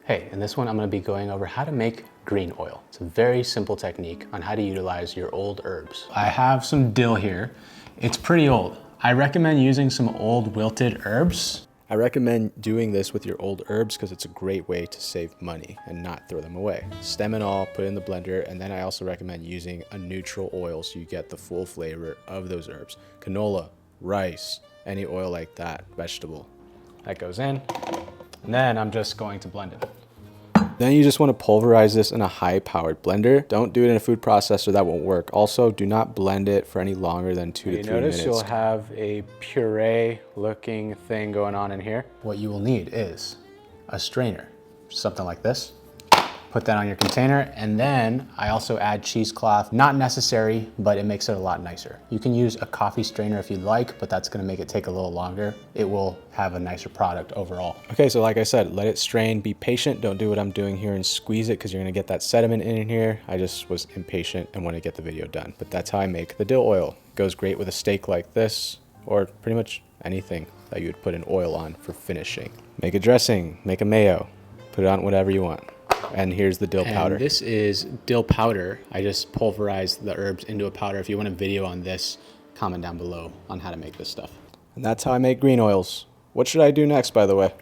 Hey, in this one I'm going to be going over how to make green oil. It's a very simple technique on how to utilize your old herbs. I have some dill here. It's pretty old. I recommend using some old wilted herbs. I recommend doing this with your old herbs because it's a great way to save money and not throw them away. Stem and all, put it in the blender, and then I also recommend using a neutral oil so you get the full flavor of those herbs. Canola, rice, any oil like that, vegetable. That goes in, and then I'm just going to blend it. Then you just want to pulverize this in a high-powered blender. Don't do it in a food processor, that won't work. Also, do not blend it for any longer than 2 to 3 minutes. You'll have a puree-looking thing going on in here. What you will need is a strainer, something like this. Put that on your container, and then I also add cheesecloth. Not necessary, but it makes it a lot nicer. You can use a coffee strainer if you'd like, but that's gonna make it take a little longer. It will have a nicer product overall. Okay, so like I said, let it strain, be patient. Don't do what I'm doing here and squeeze it because you're gonna get that sediment in here. I just was impatient and want to get the video done. But that's how I make the dill oil. It goes great with a steak like this, or pretty much anything that you would put an oil on for finishing. Make a dressing, make a mayo, put it on whatever you want. And here's the dill powder. This is dill powder. I just pulverized the herbs into a powder. If you want a video on this, comment down below on how to make this stuff. And that's how I make green oils. What should I do next, by the way?